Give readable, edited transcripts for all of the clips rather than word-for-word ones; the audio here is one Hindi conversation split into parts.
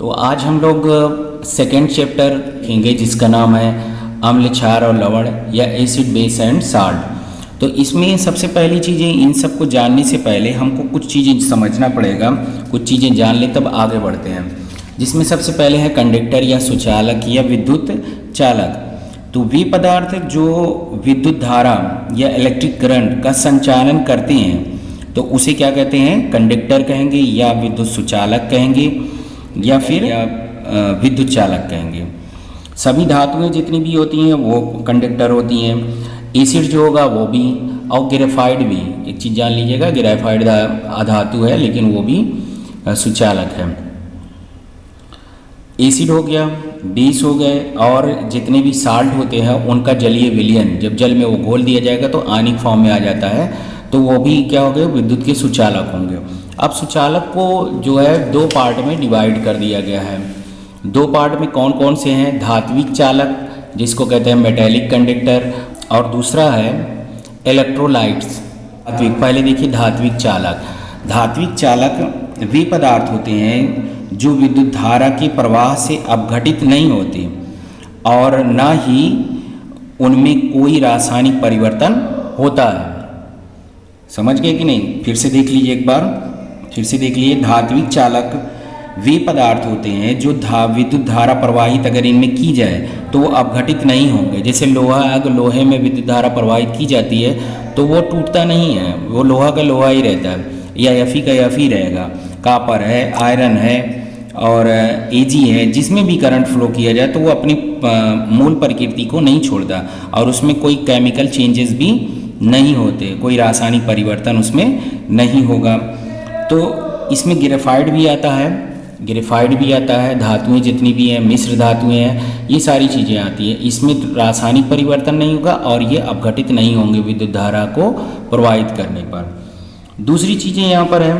तो आज हम लोग सेकेंड चैप्टर लेंगे जिसका नाम है अम्ल, क्षार और लवण या एसिड, बेस एंड साल्ट। तो इसमें सबसे पहली चीज़ें, इन सब को जानने से पहले हमको कुछ चीज़ें समझना पड़ेगा, कुछ चीज़ें जान ले तब आगे बढ़ते हैं। जिसमें सबसे पहले है कंडक्टर या सुचालक या विद्युत चालक। तो वे पदार्थ जो विद्युत धारा या इलेक्ट्रिक करंट का संचालन करते हैं तो उसे क्या कहते हैं, कंडक्टर कहेंगे या विद्युत सुचालक कहेंगे या फिर विद्युत चालक कहेंगे। सभी धातुएं जितनी भी होती हैं वो कंडक्टर होती हैं। एसिड जो होगा वो भी, और ग्रेफाइट भी। एक चीज़ जान लीजिएगा, ग्रेफाइट अधातु है लेकिन वो भी सुचालक है। एसिड हो गया, बेस हो गए, और जितने भी साल्ट होते हैं उनका जलीय विलयन जब जल में वो घोल दिया जाएगा तो आयनिक फॉर्म में आ जाता है, तो वो भी क्या हो गए, विद्युत के सुचालक होंगे। अब सुचालक को जो है दो पार्ट में डिवाइड कर दिया गया है। दो पार्ट में कौन कौन से हैं, धात्विक चालक जिसको कहते हैं मेटेलिक कंडक्टर, और दूसरा है इलेक्ट्रोलाइट्स। धात्विक, पहले देखिए धात्विक चालक। धात्विक चालक वे पदार्थ होते हैं जो विद्युत धारा के प्रवाह से अपघटित नहीं होते और न ही उनमें कोई रासायनिक परिवर्तन होता है। समझ गए कि नहीं? फिर से देख लीजिए, एक बार फिर से देख लीजिए। धात्विक चालक वे पदार्थ होते हैं जो विद्युत धारा प्रवाहित अगर इनमें की जाए तो वो अपघटित नहीं होंगे। जैसे लोहा, अगर लोहे में विद्युत धारा प्रवाहित की जाती है तो वो टूटता नहीं है, वो लोहा का लोहा ही रहता है, या एफी का एफी रहेगा। कापर है, आयरन है और एजी है, जिसमें भी करंट फ्लो किया जाए तो वो अपनी मूल प्रकृति को नहीं छोड़ता और उसमें कोई केमिकल चेंजेस भी नहीं होते, कोई रासायनिक परिवर्तन उसमें नहीं होगा। तो इसमें ग्रेफाइट भी आता है, ग्रेफाइट भी आता है, धातुएं जितनी भी हैं, मिश्र धातुएं हैं, ये सारी चीज़ें आती हैं। इसमें रासायनिक परिवर्तन नहीं होगा और ये अपघटित नहीं होंगे विद्युत धारा को प्रवाहित करने पर। दूसरी चीज़ें यहाँ पर है,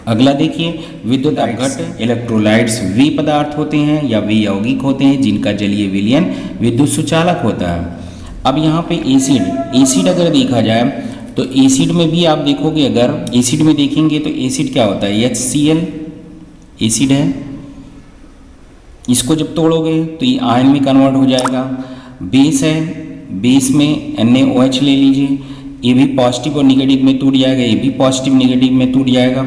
अगला देखिए, विद्युत अपघट इलेक्ट्रोलाइट्स वे पदार्थ होते हैं या वे यौगिक होते हैं जिनका जलीय विलयन विद्युत सुचालक होता है। अब यहाँ पे एसिड अगर देखा जाए तो एसिड में भी आप देखोगे, अगर एसिड में देखेंगे तो एसिड क्या होता है, HCl एसिड है। इसको जब तोड़ोगे तो ये आयन में कन्वर्ट हो जाएगा। बेस है, बेस में NaOH ले लीजिए, ये भी पॉजिटिव और निगेटिव में टूट जाएगा, ये भी पॉजिटिव निगेटिव में टूट जाएगा।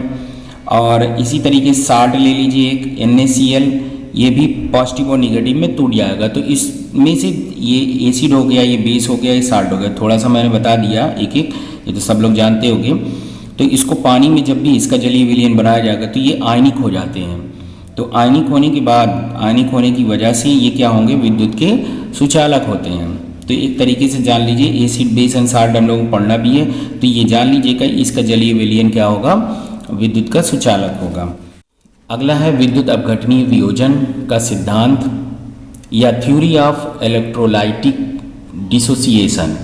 और इसी तरीके से साल्ट ले लीजिए एक, NaCl, ये भी पॉजिटिव और निगेटिव में टूट जाएगा। तो इसमें से ये एसिड हो गया, ये बेस हो गया, ये साल्ट हो गया। थोड़ा सा मैंने बता दिया एक एक, ये तो सब लोग जानते होंगे। तो इसको पानी में जब भी इसका जलीय विलयन बनाया जाएगा तो ये आयनिक हो जाते हैं। तो आयनिक होने के बाद, आयनिक होने की वजह से ये क्या होंगे, विद्युत के सुचालक होते हैं। तो एक तरीके से जान लीजिए, एसिड, बेस एंड साल्ट हम लोगों को पढ़ना भी है, तो ये जान लीजिएगा इसका जलीय विलयन क्या होगा, विद्युत का सुचालक होगा। अगला है विद्युत अपघटनीय वियोजन का सिद्धांत या थ्योरी ऑफ इलेक्ट्रोलाइटिक डिसोसिएशन।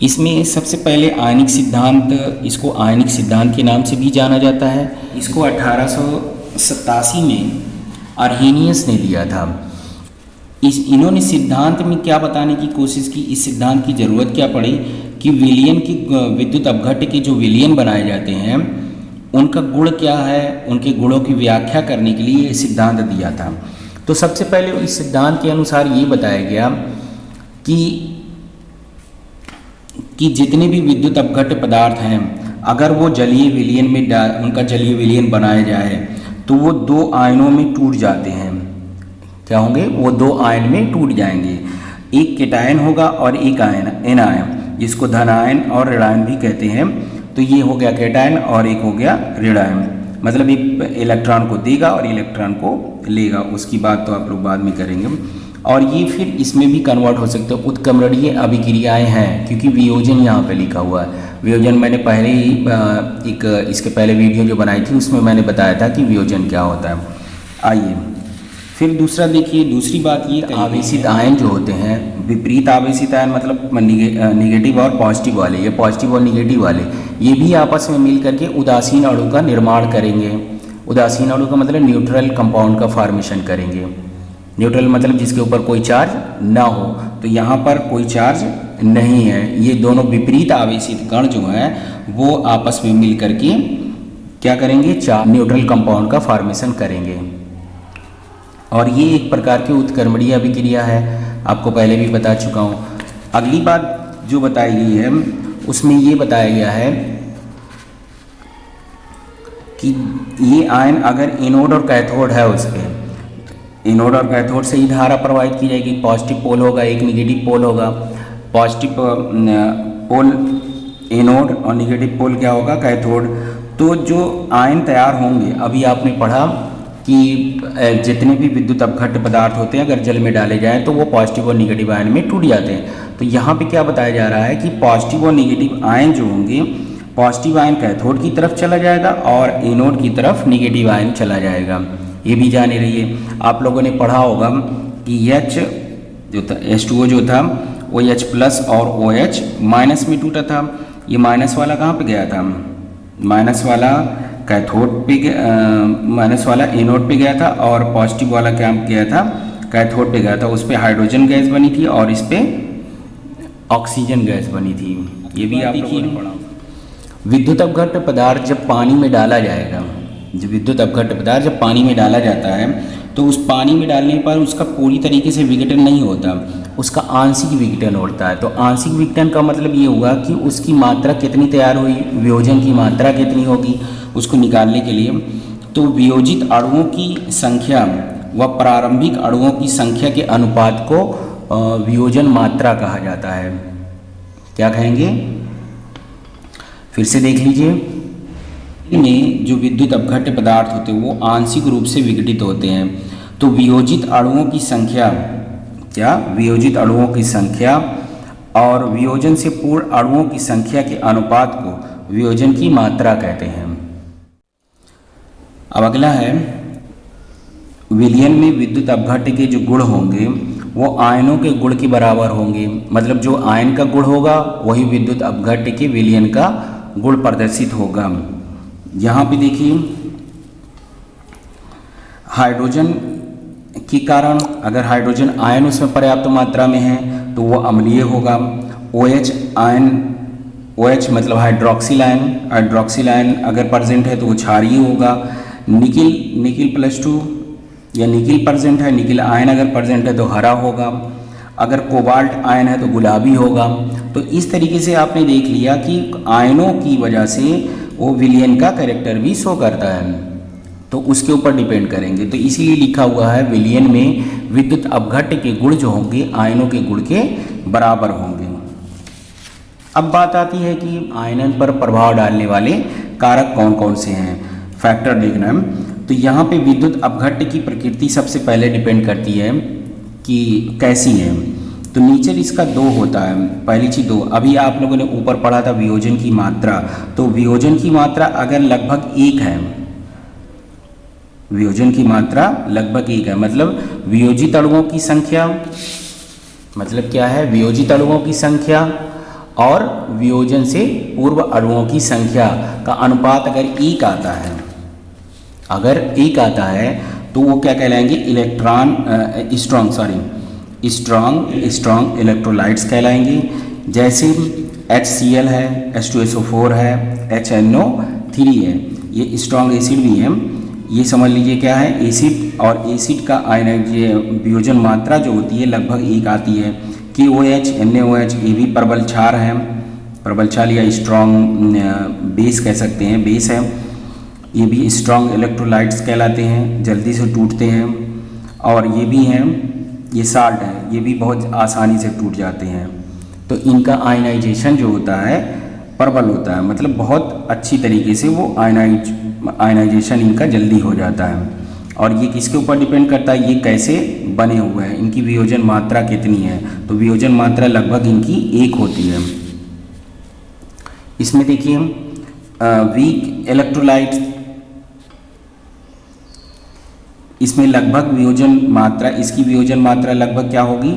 इसमें सबसे पहले आयनिक सिद्धांत, इसको आयनिक सिद्धांत के नाम से भी जाना जाता है। इसको 1887 में अर्हेनियस ने दिया था। इन्होंने सिद्धांत में क्या बताने की कोशिश की, इस सिद्धांत की ज़रूरत क्या पड़ी कि विलयन की, विद्युत अपघट्य के जो विलयन बनाए जाते हैं उनका गुण क्या है, उनके गुणों की व्याख्या करने के लिए ये सिद्धांत दिया था। तो सबसे पहले इस सिद्धांत के अनुसार ये बताया गया कि जितने भी विद्युत अपघट्य पदार्थ हैं अगर वो जलीय विलयन में उनका जलीय विलयन बनाया जाए तो वो दो आयनों में टूट जाते हैं। क्या होंगे, वो दो आयन में टूट जाएंगे। एक केटायन होगा और एक आयन, एनायन, जिसको धनायन और ऋणायन भी कहते हैं। तो ये हो गया केटायन और एक हो गया ऋणायन, मतलब एक इलेक्ट्रॉन को देगा और इलेक्ट्रॉन को लेगा। उसकी बात तो आप लोग बाद में करेंगे। और ये फिर इसमें भी कन्वर्ट हो सकते हैं, उत्क्रमणीय अभिक्रियाएं हैं, क्योंकि वियोजन यहाँ पे लिखा हुआ है। वियोजन मैंने पहले ही इसके पहले वीडियो जो बनाई थी उसमें मैंने बताया था कि वियोजन क्या होता है। आइए फिर दूसरा देखिए, दूसरी बात ये, आवेशित आयन जो होते हैं, विपरीत आवेशित आयन मतलब निगेटिव और पॉजिटिव वाले, ये पॉजिटिव और निगेटिव वाले, ये भी आपस में मिल करके उदासीन अणु का निर्माण करेंगे। उदासीन अणु का मतलब न्यूट्रल कंपाउंड का फॉर्मेशन करेंगे। न्यूट्रल मतलब जिसके ऊपर कोई चार्ज ना हो, तो यहाँ पर कोई चार्ज नहीं है। ये दोनों विपरीत आवेशित कण जो हैं वो आपस में मिल करके क्या करेंगे, 4 न्यूट्रल कंपाउंड का फॉर्मेशन करेंगे। और ये एक प्रकार की उत्क्रमणीय अभिक्रिया है, आपको पहले भी बता चुका हूँ। अगली बात जो बताई गई है उसमें ये बताया गया है कि ये आयन अगर एनोड और कैथोड है, उस पर एनोड और कैथोड से ही धारा प्रवाहित की जाएगी। पॉजिटिव पोल होगा, एक निगेटिव पोल होगा। पॉजिटिव पोल एनोड और निगेटिव पोल क्या होगा, कैथोड। तो जो आयन तैयार होंगे, अभी आपने पढ़ा कि जितने भी विद्युत अपघट्य पदार्थ होते हैं अगर जल में डाले जाएं तो वो पॉजिटिव और निगेटिव आयन में टूट जाते हैं। तो यहाँ पे क्या बताया जा रहा है कि पॉजिटिव और निगेटिव आयन जो होंगे, पॉजिटिव आयन कैथोड की तरफ चला जाएगा और एनोड की तरफ निगेटिव आयन चला जाएगा। ये भी जाने रहिए। आप लोगों ने पढ़ा होगा कि H जो था, H2O जो था वो H प्लस और OH माइनस में टूटा था। ये माइनस वाला कहाँ पे गया था, माइनस वाला कैथोड पे, माइनस वाला एनोड पे गया था और पॉजिटिव वाला क्या गया था, कैथोड पे गया था। उस पर हाइड्रोजन गैस बनी थी और इस पे ऑक्सीजन गैस बनी थी। ये भी आप लोगों ने पढ़ा। विद्युत अपघट्य पदार्थ जब पानी में डाला जाएगा, जो विद्युत अपघट्य पदार्थ जब पानी में डाला जाता है तो उस पानी में डालने पर उसका पूरी तरीके से विघटन नहीं होता, उसका आंशिक विघटन होता है। तो आंशिक विघटन का मतलब ये हुआ कि उसकी मात्रा कितनी तैयार हुई, वियोजन की मात्रा कितनी होगी, उसको निकालने के लिए तो वियोजित अणुओं की संख्या व प्रारंभिक अणुओं की संख्या के अनुपात को वियोजन मात्रा कहा जाता है। क्या कहेंगे, फिर से देख लीजिए। इनमें जो विद्युत अपघट्य पदार्थ होते हैं वो आंशिक रूप से विघटित होते हैं। तो वियोजित अणुओं की संख्या, क्या, वियोजित अणुओं की संख्या और वियोजन से पूर्ण अणुओं की संख्या के अनुपात को वियोजन की मात्रा कहते हैं। अब अगला है, विलयन में विद्युत अपघट्य के जो गुण होंगे वो आयनों के गुण के बराबर होंगे। मतलब जो आयन का गुण होगा वही विद्युत अपघट्य के विलयन का गुण प्रदर्शित होगा। यहाँ पे देखिए, हाइड्रोजन के कारण अगर हाइड्रोजन आयन उसमें पर्याप्त मात्रा में है तो वो अम्लीय होगा। OH आयन, OH मतलब हाइड्रोक्सिल आयन, हाइड्रोक्सिल आयन अगर प्रेजेंट है तो वो क्षारीय होगा। निकिल +2 या निकिल प्रेजेंट है, निकिल आयन अगर प्रेजेंट है तो हरा होगा। अगर कोबाल्ट आयन है तो गुलाबी होगा। तो इस तरीके से आपने देख लिया कि आयनों की वजह से वो विलयन का कैरेक्टर भी शो करता है, तो उसके ऊपर डिपेंड करेंगे। तो इसीलिए लिखा हुआ है विलयन में विद्युत अपघट्य के गुण जो होंगे आयनों के गुण के बराबर होंगे। अब बात आती है कि आयनन पर प्रभाव डालने वाले कारक कौन कौन से हैं, फैक्टर देखना है। तो यहाँ पे विद्युत अपघट्य की प्रकृति सबसे पहले डिपेंड करती है कि कैसी है। तो नेचर इसका 2 होता है। पहली चीज़ 2, अभी आप लोगों ने ऊपर पढ़ा था वियोजन की मात्रा। तो वियोजन की मात्रा अगर लगभग 1 है, वियोजन की मात्रा लगभग 1 है, मतलब वियोजित अणुओं की संख्या, मतलब क्या है, वियोजित अणुओं की संख्या और वियोजन से पूर्व अणुओं की संख्या का अनुपात अगर 1 आता है, अगर 1 आता है तो वो क्या कहलाएंगे, स्ट्रॉन्ग इलेक्ट्रोलाइट्स कहलाएंगे। जैसे HCl है, H2SO4 है, HNO3 है, ये स्ट्रॉन्ग एसिड भी है। ये समझ लीजिए क्या है, एसिड, और एसिड का वियोजन मात्रा जो होती है लगभग 1 आती है। KOH, NaOH ये भी प्रबल क्षार है, प्रबल क्षार या स्ट्रॉन्ग बेस कह सकते हैं, बेस है। ये भी स्ट्रॉन्ग इलेक्ट्रोलाइट्स कहलाते हैं, जल्दी से टूटते हैं। और ये भी हैं, ये साल्ट है, ये भी बहुत आसानी से टूट जाते हैं। तो इनका आयनाइजेशन जो होता है प्रबल होता है, मतलब बहुत अच्छी तरीके से वो आयनाइजेशन इनका जल्दी हो जाता है। और ये किसके ऊपर डिपेंड करता है, ये कैसे बने हुए हैं, इनकी वियोजन मात्रा कितनी है। तो वियोजन मात्रा लगभग इनकी 1 होती है। इसमें देखिए वीक इलेक्ट्रोलाइट, इसमें लगभग वियोजन मात्रा, इसकी वियोजन मात्रा लगभग क्या होगी,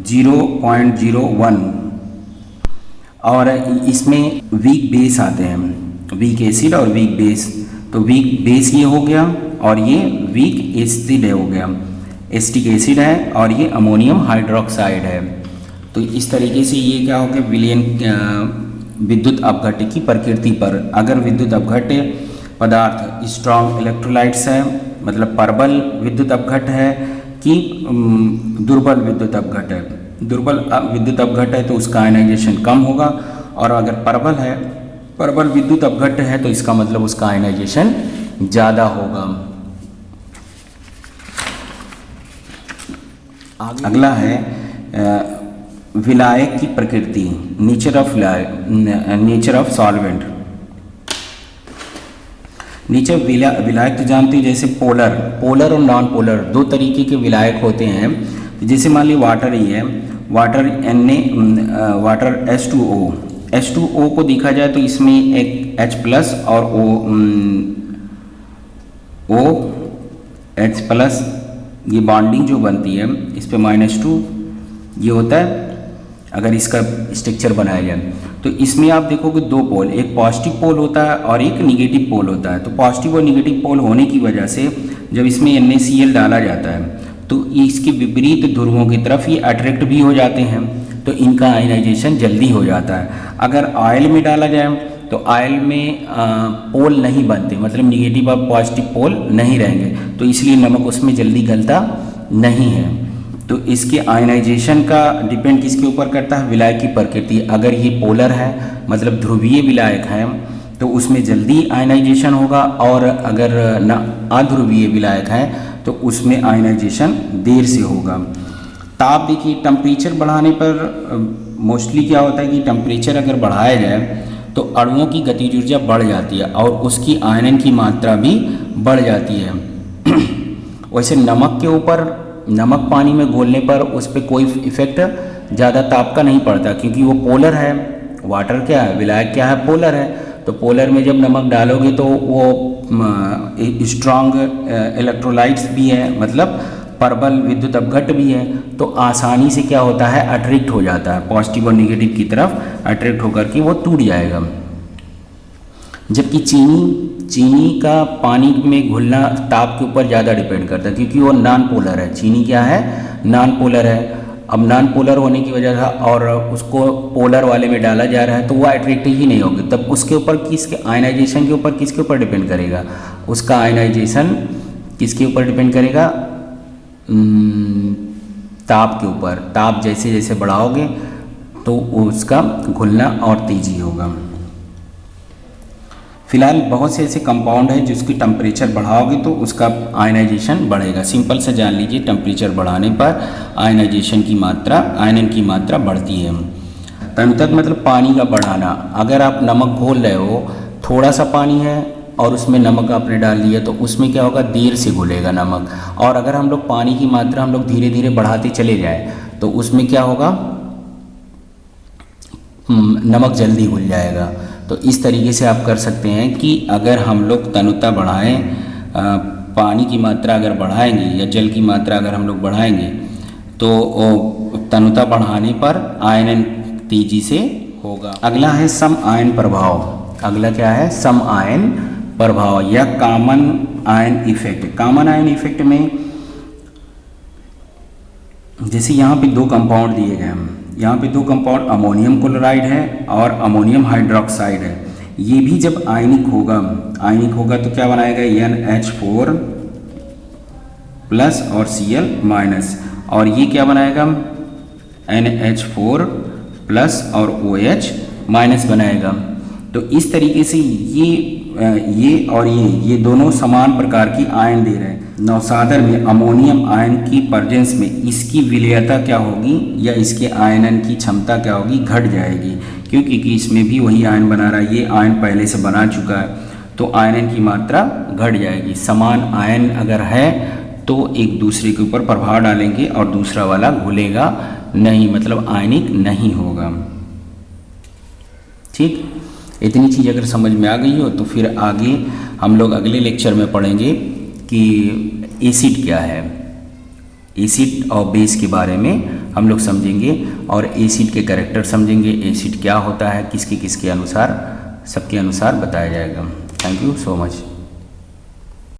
0.01। और इसमें वीक बेस आते हैं, वीक एसिड और वीक बेस। तो वीक बेस ये हो गया और ये वीक एसिड हो गया, एसिटिक एसिड है और ये अमोनियम हाइड्रोक्साइड है। तो इस तरीके से ये क्या हो गया, विलयन विद्युत अपघट्य की प्रकृति पर। अगर विद्युत अपघट्य पदार्थ स्ट्रॉन्ग इलेक्ट्रोलाइट्स है, मतलब प्रबल विद्युत अपघट है कि दुर्बल विद्युत अपघट है। दुर्बल विद्युत अपघट है तो उसका आयनाइजेशन कम होगा, और अगर प्रबल विद्युत अपघट है तो इसका मतलब उसका आयनाइजेशन ज़्यादा होगा। अगला है विलायक की प्रकृति, नेचर ऑफ सॉल्वेंट। विलायक तो जानते हैं, जैसे पोलर और नॉन पोलर दो तरीके के विलायक होते हैं। जैसे मान लीजिए वाटर ही है, वाटर H2O को देखा जाए तो इसमें एक H+ और OH+ ये बॉन्डिंग जो बनती है इस पे -2 ये होता है अगर इसका स्ट्रक्चर बनाया जाए। तो इसमें आप देखोगे दो पोल, एक पॉजिटिव पोल होता है और एक निगेटिव पोल होता है। तो पॉजिटिव और निगेटिव पोल होने की वजह से जब इसमें NaCl डाला जाता है तो इसके विपरीत ध्रुवों की तरफ ये अट्रैक्ट भी हो जाते हैं, तो इनका आयनाइजेशन जल्दी हो जाता है। अगर ऑयल में डाला जाए तो ऑयल में पोल नहीं बनते, मतलब निगेटिव और पॉजिटिव पोल नहीं रहेंगे, तो इसलिए नमक उसमें जल्दी गलता नहीं है। तो इसके आयनाइजेशन का डिपेंड किसके ऊपर करता है? विलायक की प्रकृति। अगर ये पोलर है मतलब ध्रुवीय विलायक है तो उसमें जल्दी आयनाइजेशन होगा, और अगर अध्रुवीय विलायक है तो उसमें आयनाइजेशन देर से होगा। ताप देखिए, टेम्परेचर बढ़ाने पर मोस्टली क्या होता है कि टेम्परेचर अगर बढ़ाया जाए तो अणुओं की गतिज ऊर्जा बढ़ जाती है और उसकी आयनन की मात्रा भी बढ़ जाती है। वैसे नमक के ऊपर, नमक पानी में घोलने पर उस पर कोई इफेक्ट ज़्यादा ताप का नहीं पड़ता, क्योंकि वो पोलर है। वाटर क्या है, विलायक क्या है, पोलर है। तो पोलर में जब नमक डालोगे तो वो स्ट्रॉन्ग इलेक्ट्रोलाइट्स भी है, मतलब प्रबल विद्युत अपघट भी है, तो आसानी से क्या होता है, अट्रैक्ट हो जाता है पॉजिटिव और निगेटिव की तरफ, अट्रैक्ट होकर के वो टूट जाएगा। जबकि चीनी का पानी में घुलना ताप के ऊपर ज़्यादा डिपेंड करता है, क्योंकि वो नॉन पोलर है। चीनी क्या है, नॉन पोलर है। अब नॉन पोलर होने की वजह से और उसको पोलर वाले में डाला जा रहा है तो वो अट्रैक्ट ही नहीं होगी। तब उसके ऊपर किसके आयनाइजेशन के ऊपर किसके ऊपर डिपेंड करेगा, उसका आयनाइजेशन किसके ऊपर डिपेंड करेगा, ताप के ऊपर। ताप जैसे जैसे बढ़ाओगे तो उसका घुलना और तेजी होगा। फिलहाल बहुत से ऐसे कंपाउंड है जिसकी टेम्परेचर बढ़ाओगे तो उसका आयनाइजेशन बढ़ेगा। सिंपल से जान लीजिए, टेम्परेचर बढ़ाने पर आयनाइजेशन की मात्रा, आयनन की मात्रा बढ़ती है। तनुतक मतलब पानी का बढ़ाना। अगर आप नमक घोल रहे हो, थोड़ा सा पानी है और उसमें नमक आपने डाल दिया तो उसमें क्या होगा, देर से घुलेगा नमक। और अगर हम लोग पानी की मात्रा हम लोग धीरे धीरे बढ़ाते चले जाए तो उसमें क्या होगा, नमक जल्दी घुल जाएगा। तो इस तरीके से आप कर सकते हैं कि अगर हम लोग तनुता बढ़ाएं, पानी की मात्रा अगर बढ़ाएंगे या जल की मात्रा अगर हम लोग बढ़ाएंगे तो तनुता बढ़ाने पर आयनन तेजी से होगा। अगला है सम आयन प्रभाव। अगला क्या है, सम आयन प्रभाव या common ion effect. Common ion effect में जैसे यहाँ पे दो कंपाउंड दिए गए हैं, यहाँ पे दो कंपाउंड अमोनियम क्लोराइड है और अमोनियम हाइड्रोक्साइड है। ये भी जब आयनिक होगा तो क्या बनाएगा, NH4 प्लस और Cl माइनस, और ये क्या बनाएगा, NH4 प्लस और OH माइनस बनाएगा। तो इस तरीके से ये और ये दोनों समान प्रकार की आयन दे रहे हैं। नौसादर में अमोनियम आयन की प्रेजेंस में इसकी विलेयता क्या होगी या इसके आयनन की क्षमता क्या होगी, घट जाएगी, क्योंकि इसमें भी वही आयन बना रहा है, ये आयन पहले से बना चुका है, तो आयनन की मात्रा घट जाएगी। समान आयन अगर है तो एक दूसरे के ऊपर प्रभाव डालेंगे और दूसरा वाला घुलेगा नहीं, मतलब आयनिक नहीं होगा। ठीक, इतनी चीज़ अगर समझ में आ गई हो तो फिर आगे हम लोग अगले लेक्चर में पढ़ेंगे कि एसिड क्या है। एसिड और बेस के बारे में हम लोग समझेंगे और एसिड के कैरेक्टर समझेंगे, एसिड क्या होता है, किसके अनुसार, सबके अनुसार बताया जाएगा। Thank you so much.